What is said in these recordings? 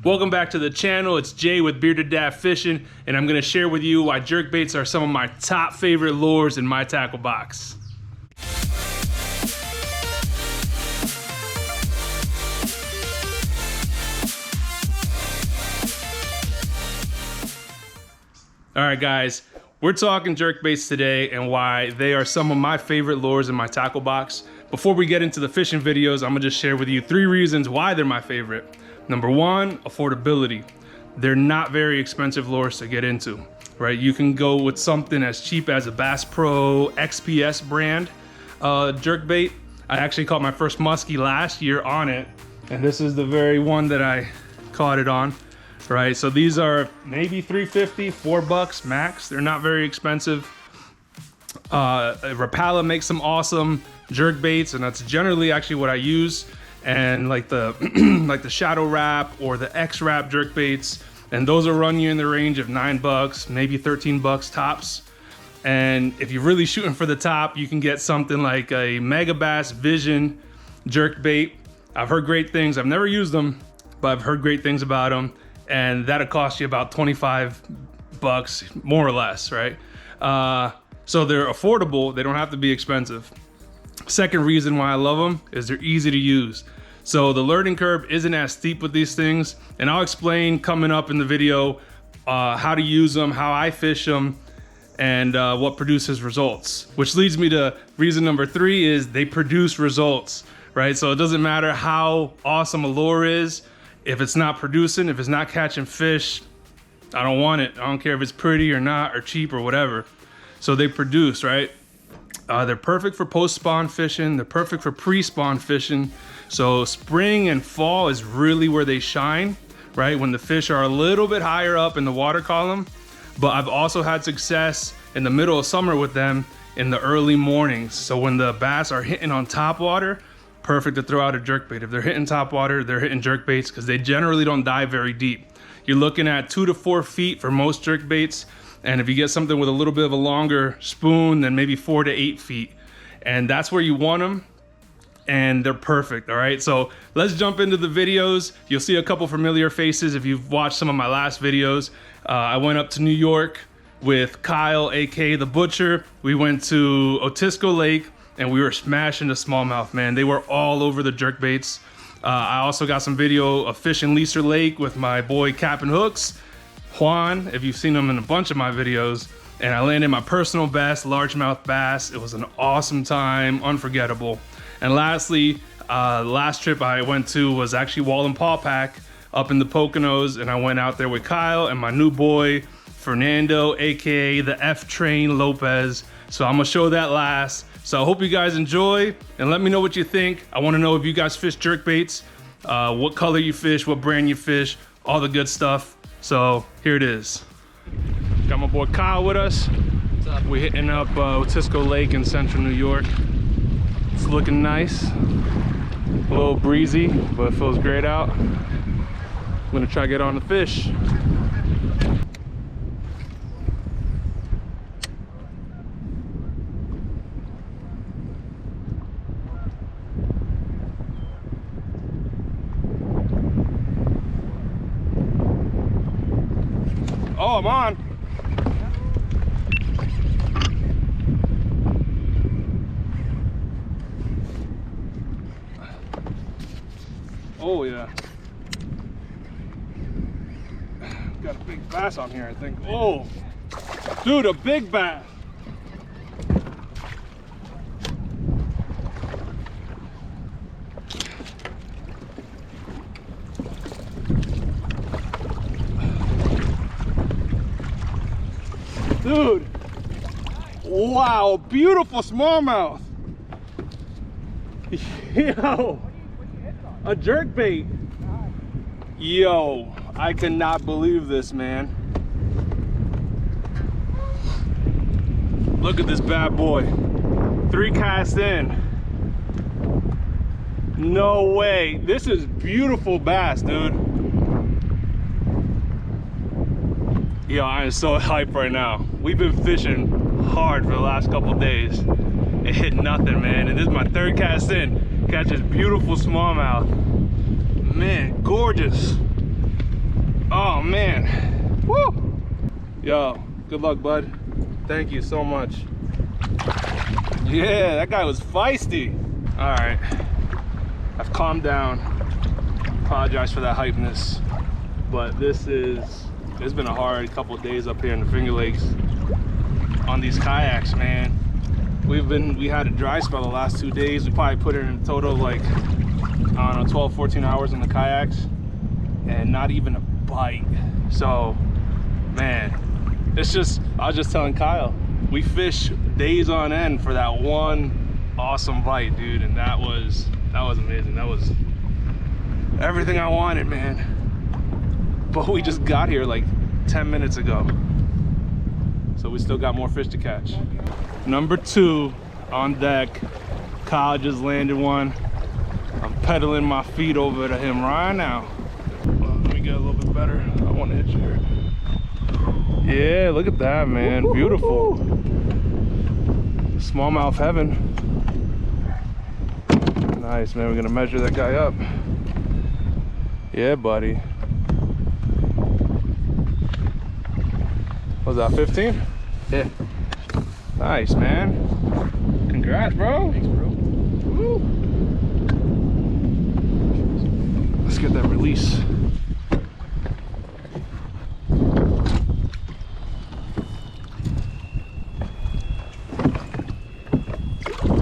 Welcome back to the channel. It's Jay with Bearded Dad Fishing, and I'm going to share with you why jerkbaits are some of my top favorite lures in my tackle box. All right, guys, we're talking jerkbaits today and why they are some of my favorite lures in my tackle box. Before we get into the fishing videos, I'm going to just share with you 3 reasons why they're my favorite. Number 1, affordability. They're not very expensive lures to get into, right? You can go with something as cheap as a Bass Pro XPS brand jerkbait. I actually caught my first muskie last year on it, and this is the very one that I caught it on, right? So these are maybe $3.50, $4 max. They're not very expensive. Rapala makes some awesome jerkbaits, and that's generally actually what I use. And like the like the Shadow Wrap or the X Wrap jerkbaits, and those will run you in the range of $9, maybe $13 tops. And if you're really shooting for the top, you can get something like a Megabass Vision jerkbait. I've heard great things. I've never used them, but I've heard great things about them, and that'll cost you about $25, more or less, right? So they're affordable. They don't have to be expensive. Second reason why I love them is they're easy to use. So the learning curve isn't as steep with these things, and I'll explain coming up in the video how to use them, how I fish them, and what produces results. Which leads me to reason number 3 is they produce results, right? So it doesn't matter how awesome a lure is, if it's not producing, if it's not catching fish, I don't want it. I don't care if it's pretty or not, or cheap or whatever. So they produce, right? They're perfect for post-spawn fishing. They're perfect for pre-spawn fishing. So spring and fall is really where they shine, right? When the fish are a little bit higher up in the water column. But I've also had success in the middle of summer with them in the early mornings. So when the bass are hitting on top water, perfect to throw out a jerkbait. If they're hitting top water, they're hitting jerkbaits because they generally don't dive very deep. You're looking at 2 to 4 feet for most jerkbaits. And if you get something with a little bit of a longer spoon, then maybe 4 to 8 feet. And that's where you want them. And they're perfect, all right? So let's jump into the videos. You'll see a couple familiar faces if you've watched some of my last videos. I went up to New York with Kyle, aka The Butcher. We went to Otisco Lake, and we were smashing the smallmouth, man. They were all over the jerkbaits. I also got some video of fishing Leaser Lake with my boy Cap'n Hooks. Juan, if you've seen him in a bunch of my videos, and I landed my personal best largemouth bass. It was an awesome time, unforgettable. And lastly, last trip I went to was actually Wallenpaupack up in the Poconos, and I went out there with Kyle and my new boy Fernando, aka the F Train Lopez. So I'm gonna show that last. So I hope you guys enjoy, and let me know what you think. I want to know if you guys fish jerkbaits, what color you fish, what brand you fish, all the good stuff. So here it is. Got my boy Kyle with us. What's up? We're hitting up Otisco Lake in central New York. It's looking nice. A little breezy, but it feels great out. I'm gonna try to get on the fish. Oh, I'm on. Oh yeah. Got a big bass on here, I think. Oh, dude, a big bass. Dude, wow, beautiful smallmouth. Yo, a jerkbait. Yo, I cannot believe this, man. Look at this bad boy. 3 casts in. No way. This is beautiful bass, dude. Yo, I am so hyped right now. We've been fishing hard for the last couple days. It hit nothing, man. And this is my 3rd cast in. Catches beautiful smallmouth. Man, gorgeous. Yo, good luck, bud. Thank you so much. Yeah, that guy was feisty. All right, I've calmed down. Apologize for that hypeness, but it's been a hard couple of days up here in the Finger Lakes on these kayaks, man. We had a dry spell the last 2 days. We probably put in a total of like, I don't know, 12, 14 hours on the kayaks and not even a bite. So, man, it's just, I was just telling Kyle, we fish days on end for that one awesome bite, dude, and that was amazing. That was everything I wanted, man. But we just got here like 10 minutes ago, so we still got more fish to catch. Number 2 on deck. Kyle just landed one. I'm pedaling my feet over to him right now. Well, let me get a little bit better. I want to hit you here. Yeah, look at that, man. Beautiful. Smallmouth heaven. Nice, man. We're gonna measure that guy up. Yeah, buddy. Was that 15? Yeah. Nice, man. Congrats, bro. Thanks, bro. Woo. Let's get that release.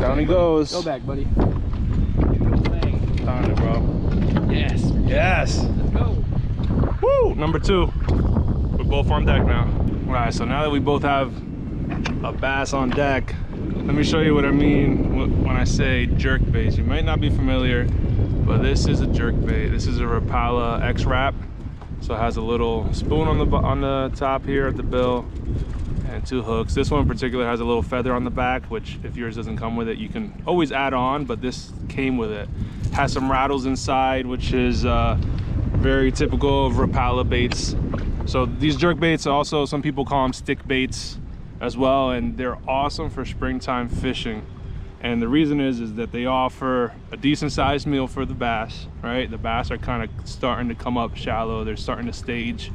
Down he goes. Go back, buddy. Found it, bro. Yes. Yes. Let's go. Woo! Number 2. We're both on deck now. All right, so now that we both have a bass on deck, let me show you what I mean when I say jerk baits. You might not be familiar, but this is a jerk bait. This is a Rapala X wrap. So it has a little spoon on the top here at the bill and 2 hooks. This one in particular has a little feather on the back, which if yours doesn't come with it, you can always add on, but this came with it. Has some rattles inside, which is very typical of Rapala baits. So these jerk baits, also some people call them stick baits as well, and they're awesome for springtime fishing. And the reason is that they offer a decent sized meal for the bass, right? The bass are kind of starting to come up shallow. They're starting to stage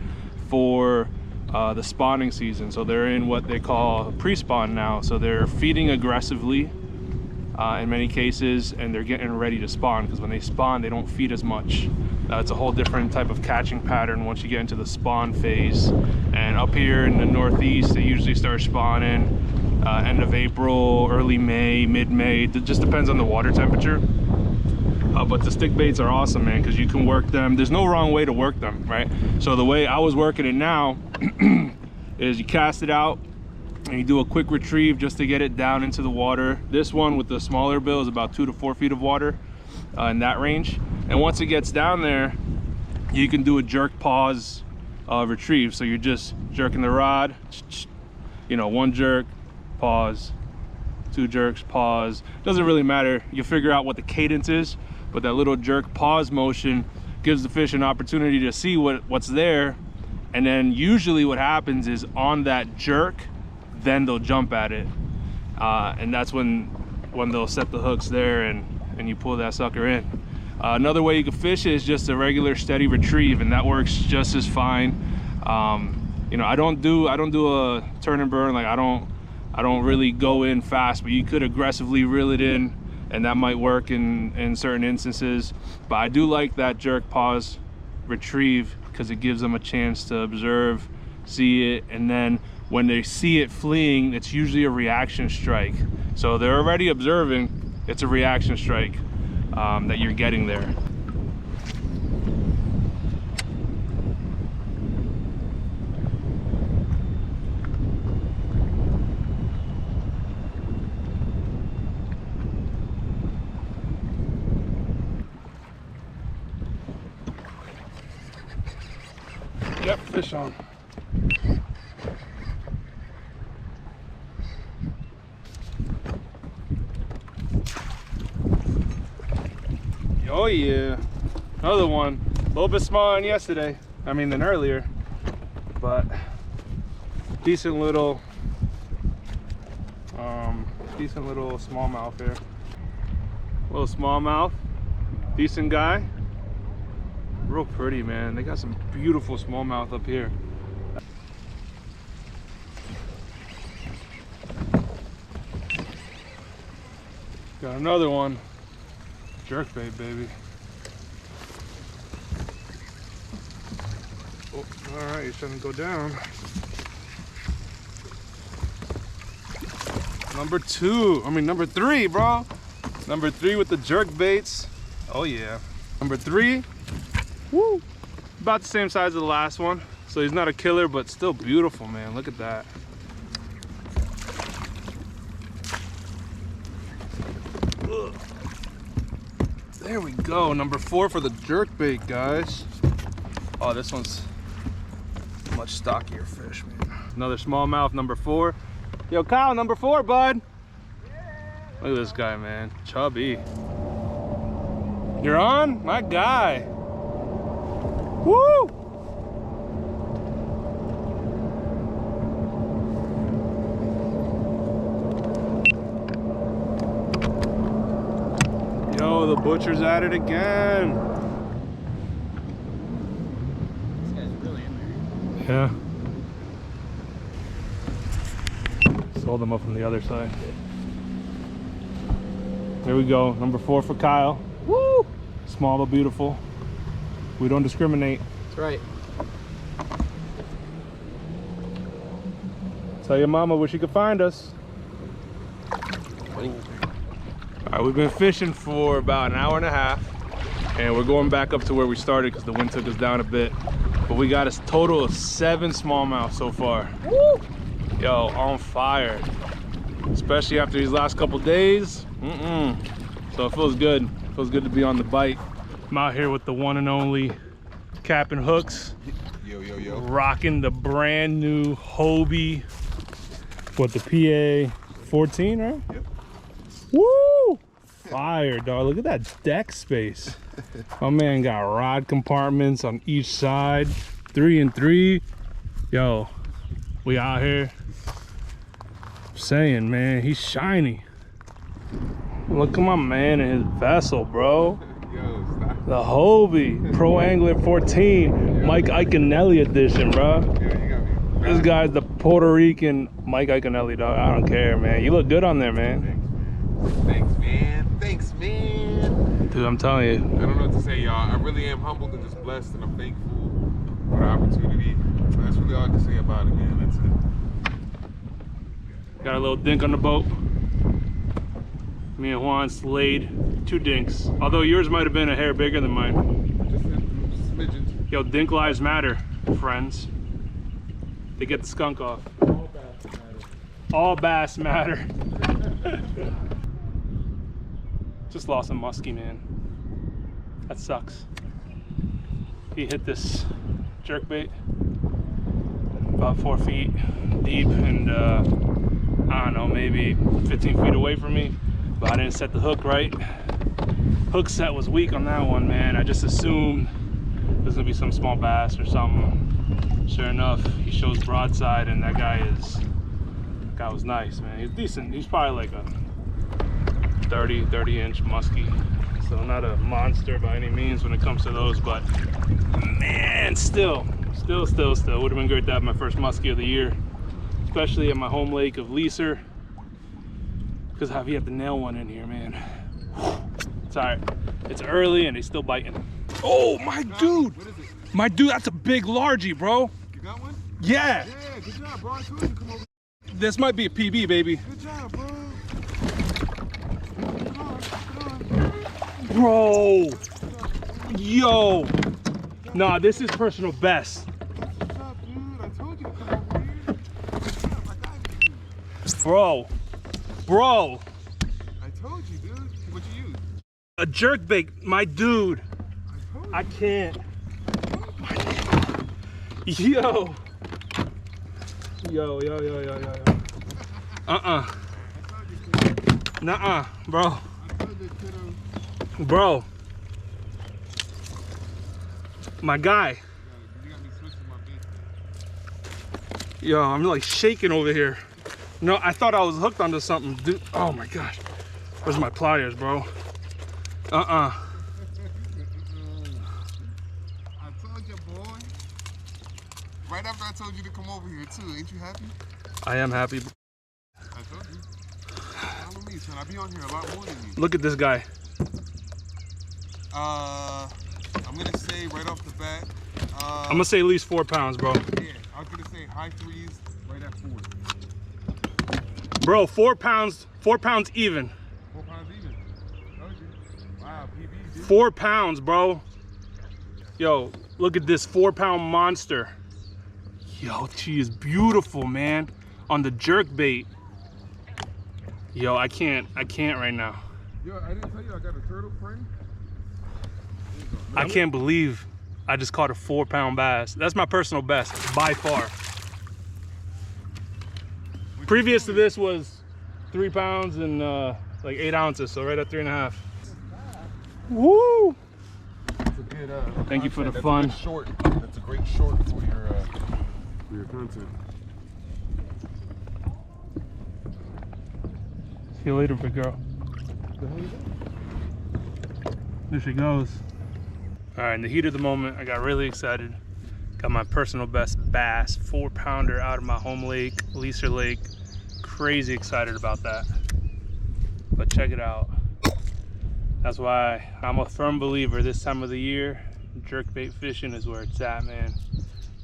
for the spawning season. So they're in what they call pre-spawn now. So they're feeding aggressively in many cases, and they're getting ready to spawn, because when they spawn, they don't feed as much. It's a whole different type of catching pattern once you get into the spawn phase. And up here in the Northeast, they usually start spawning end of April, early May, mid-May. It just depends on the water temperature. But the stick baits are awesome, man, because you can work them. There's no wrong way to work them, right? So the way I was working it now is you cast it out and you do a quick retrieve just to get it down into the water. This one with the smaller bill is about 2 to 4 feet of water in that range. And once it gets down there, you can do a jerk pause retrieve. So you're just jerking the rod, you know, 1 jerk, pause, 2 jerks, pause. Doesn't really matter. You figure out what the cadence is, but that little jerk pause motion gives the fish an opportunity to see what's there. And then usually what happens is on that jerk, then they'll jump at it. And that's when they'll set the hooks there and you pull that sucker in. Another way you can fish it is just a regular steady retrieve, and that works just as fine. You know, I don't do a turn and burn. Like I don't really go in fast, but you could aggressively reel it in, and that might work in certain instances. But I do like that jerk pause retrieve because it gives them a chance to observe, see it, and then when they see it fleeing, it's usually a reaction strike. So they're already observing, it's a reaction strike that you're getting there. Yep, fish on. Oh yeah, another one. A little bit smaller than yesterday. Than earlier, but decent little smallmouth here. Little smallmouth, decent guy. Real pretty, man. They got some beautiful smallmouth up here. Got another one. Jerkbait, baby. Oh, all right, he's trying to go down. Number 3, bro. Number 3 with the jerkbaits. Oh yeah. Number 3. Woo. About the same size as the last one. So he's not a killer, but still beautiful, man. Look at that. Ugh. There we go. Number 4 for the jerkbait, guys. Oh, this one's much stockier fish, man. Another smallmouth, number 4. Yo, Kyle, number 4, bud. Yeah. Look at this guy, man. Chubby. You're on? My guy. Woo! Yo, the butcher's at it again. This guy's really in there. Yeah. Sold them up from the other side. There we go. Number 4 for Kyle. Woo! Small but beautiful. We don't discriminate. That's right. Tell your mama where she could find us. All right, we've been fishing for about an hour and a half, and we're going back up to where we started because the wind took us down a bit. But we got a total of 7 smallmouth so far. Woo! Yo, on fire. Especially after these last couple days. So it feels good. It feels good to be on the bite. I'm out here with the one and only Cap and Hooks. Yo. Rocking the brand new Hobie. What, the PA 14, right? Yep. Woo! Fire, dog. Look at that deck space. My man got rod compartments on each side. 3 and 3. Yo, we out here. I'm saying, man, he's shiny. Look at my man and his vessel, bro. Yo, stop. The Hobie Pro Angler 14, Mike Iaconelli edition, bro. Yo, you got me. This guy's the Puerto Rican Mike Iaconelli, dog. I don't care, man. You look good on there, man. Thanks, man. Dude, I'm telling you. I don't know what to say, y'all. I really am humbled and just blessed, and I'm thankful for the opportunity. That's really all I can say about it, man. That's it. Got a little dink on the boat. Me and Juan slayed 2 dinks. Although yours might have been a hair bigger than mine. Just a smidgen. Yo, dink lives matter, friends. They get the skunk off. All bass matter. Just lost a muskie, man. That sucks. He hit this jerkbait about 4 feet deep and I don't know, maybe 15 feet away from me, but I didn't set the hook right. Hook set was weak on that one, man. I just assumed it was gonna be some small bass or something. Sure enough, he shows broadside, and that guy was nice, man. He's decent. He's probably like a 30-inch muskie, so not a monster by any means when it comes to those, but man, still would have been great to have my first muskie of the year, especially at my home lake of Leaser, because I've yet to nail one in here, man. It's all right. It's early and he's still biting. Oh, my dude! What is it? My dude, that's a big largie, bro. You got one? Yeah. Yeah, good job, bro. I told you to come over. This might be a PB, baby. Good job, bro. Bro. Yo. Nah, this is personal best. What's up, dude? I told you to come over here. Good job, I got you. Bro. I told you, dude. What you use? A jerkbait, my dude. I told you. I can't. Yo. Nuh-uh, bro. Bro. My guy. You got me switching my bait. Yo, I'm like shaking over here. No, I thought I was hooked onto something, dude. Oh my gosh. Where's my pliers, bro? I told you, boy. Right after I told you to come over here, too. Ain't you happy? I am happy. I told you. Follow me, son. I be on here a lot more than you. Look at this guy. I'm gonna say right off the bat. I'm gonna say at least 4 pounds, bro. Yeah, I was gonna say high 3s, right at 4. Bro, 4 pounds, 4 pounds even. 4 pounds even. Okay. Wow, PB, dude. 4 pounds, bro. Yo, look at this 4-pound monster. Yo, she is beautiful, man. On the jerk bait. Yo, I can't right now. Yo, I didn't tell you I got a turtle friend. I can't believe I just caught a 4-pound bass. That's my personal best, by far. Previous to this was 3 pounds and like 8 ounces, so right at 3.5. Woo! That's a good, Thank you for the that's fun. A good short. That's a great short for your content. See you later, big girl. There she goes. All right, in the heat of the moment, I got really excited. Got my personal best bass, 4-pounder out of my home lake, Leaser Lake. Crazy excited about that. But check it out. That's why I'm a firm believer this time of the year, jerkbait fishing is where it's at, man.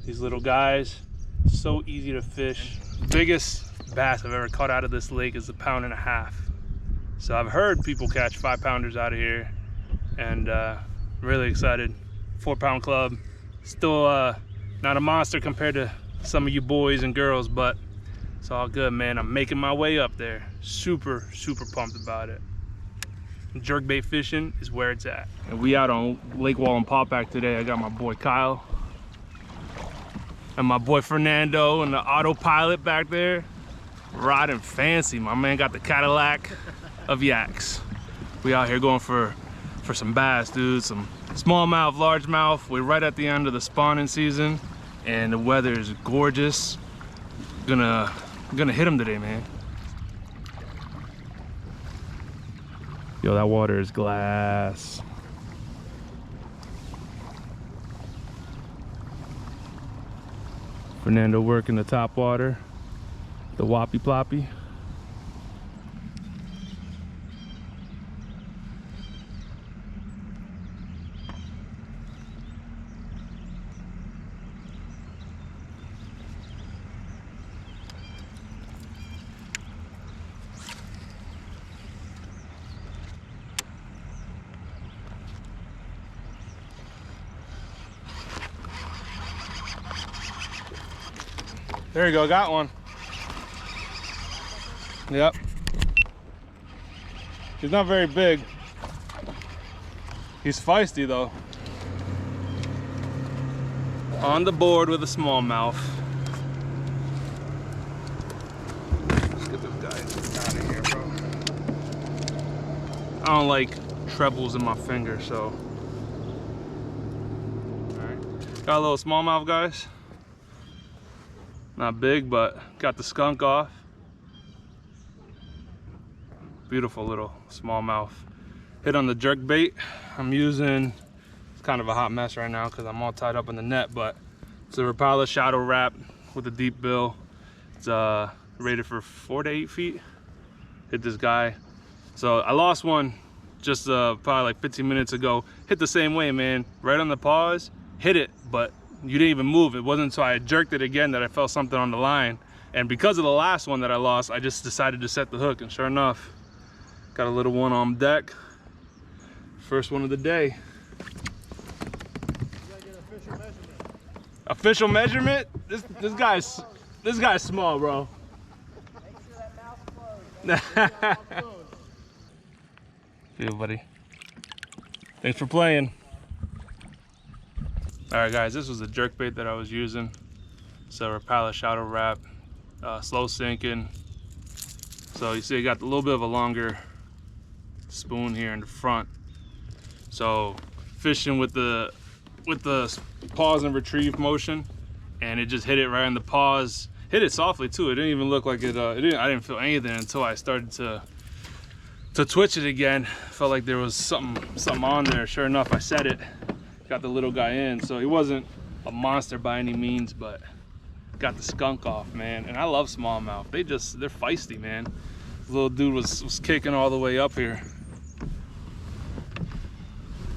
These little guys, so easy to fish. Biggest bass I've ever caught out of this lake is 1.5 pounds. So I've heard people catch 5-pounders out of here, and really excited. 4-pound club, still not a monster compared to some of you boys and girls, but it's all good, man. I'm making my way up there. Super pumped about it. Jerkbait fishing is where it's at. And we out on Lake Wallenpaupack today. I got my boy Kyle and my boy Fernando and the autopilot back there. Riding fancy. My man got the Cadillac of yaks. We out here going for some bass, dude. Some smallmouth, largemouth. We're right at the end of the spawning season and the weather is gorgeous. Gonna hit them today, man. Yo, that water is glass. Fernando working the top water, the whoppy ploppy. There you go, got one. Yep. He's not very big. He's feisty though. On the board with a smallmouth. Let's get this guy out of here, bro. I don't like trebles in my finger, so. Alright. Got a little smallmouth, guys. Not big, but got the skunk off. Beautiful little smallmouth. Hit on the jerk bait. I'm using, it's kind of a hot mess right now because I'm all tied up in the net, but it's a Rapala shadow wrap with a deep bill. It's rated for 4 to 8 feet. Hit this guy. So I lost one just probably like 15 minutes ago. Hit the same way, man. Right on the pause, hit it, but you didn't even move. It wasn't until I jerked it again that I felt something on the line. And because of the last one that I lost, I just decided to set the hook. And sure enough, got a little one on deck. First one of the day. You gotta get an Official official measurement. measurement? This guy's small, bro. Make sure that mouth's closed. See you, buddy. Thanks for playing. All right, guys, this was the jerkbait that I was using. It's a Rapala shadow wrap, slow sinking. So you see, I got a little bit of a longer spoon here in the front. So fishing with the pause and retrieve motion, and it just hit it right in the pause. Hit it softly too. It didn't even look like it. I didn't feel anything until I started to twitch it again. Felt like there was something on there. Sure enough, I set it. Got the little guy in, so he wasn't a monster by any means, but got the skunk off, man. And I love smallmouth. They're feisty, man. The little dude was kicking all the way up here.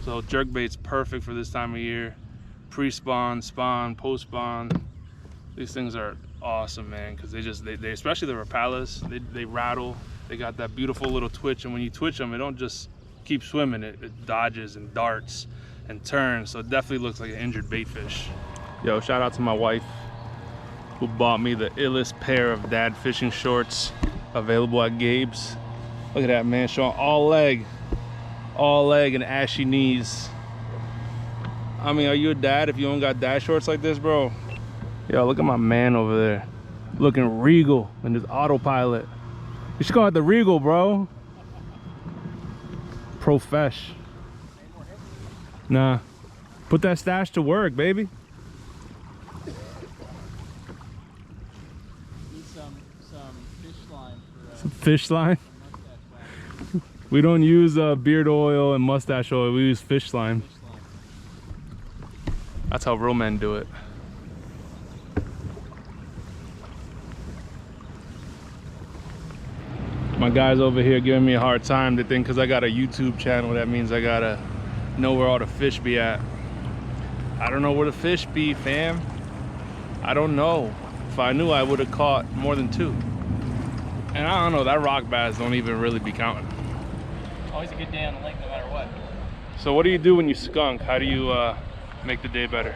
So jerkbait's perfect for this time of year. Pre-spawn, spawn, post-spawn. These things are awesome, man, because they especially the Rapalas, they rattle. They got that beautiful little twitch, and when you twitch them, it don't just keep swimming. It dodges and darts and turns, so it definitely looks like an injured bait fish. Yo, shout out to my wife who bought me the illest pair of dad fishing shorts available at Gabe's. Look at that, man, showing all leg and ashy knees. I mean, are you a dad if you don't got dad shorts like this, bro? Yo, look at my man over there, looking regal in his autopilot. You should call it the Regal, bro. Profesh. Nah, put that stash to work, baby. Need some fish line for Some fish line. We don't use beard oil and mustache oil. We use fish slime. That's how real men do it. My guys over here giving me a hard time. They think because I got a YouTube channel, that means I gotta know where all the fish be at. I don't know where the fish be, fam. I don't know. If I knew, I would have caught more than 2. And I don't know, that rock bass don't even really be counting. always a good day on the lake no matter what. So what do you do when you skunk? How do you make the day better?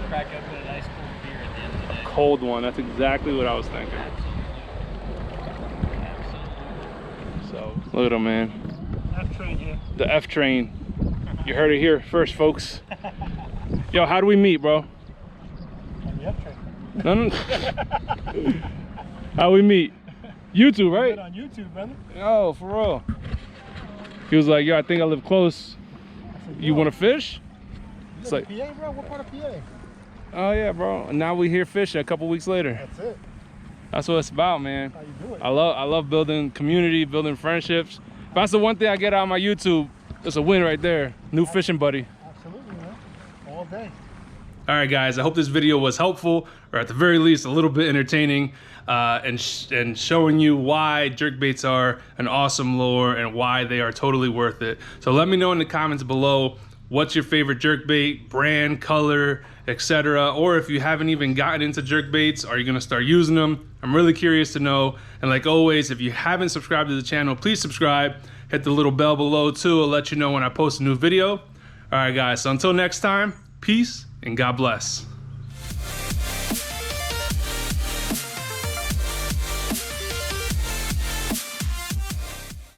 Crack open a nice cold beer at the end of the day. Cold one, that's exactly what I was thinking. So look at him, man. F-train here. The F train. You heard it here first, folks. Yo, how do we meet, bro? On the F-train. No. How we meet? YouTube, right? On YouTube, brother. Oh, for real. He was like, yo, I think I live close. You want to fish? It's like PA, bro? What part of PA? Oh yeah, bro. And now we here fishing a couple weeks later. That's it. That's what it's about, man. How you do it? I love building community, building friendships. If that's the one thing I get out of my YouTube, it's a win right there. New fishing buddy. Absolutely, man. All day. All right, guys, I hope this video was helpful, or at the very least a little bit entertaining, and showing you why jerkbaits are an awesome lure and why they are totally worth it. So let me know in the comments below, what's your favorite jerkbait, brand, color, etc. Or if you haven't even gotten into jerkbaits, are you gonna start using them? I'm really curious to know. And like always, if you haven't subscribed to the channel, please subscribe. Hit the little bell below too. It'll let you know when I post a new video. All right, guys, so until next time, peace and God bless.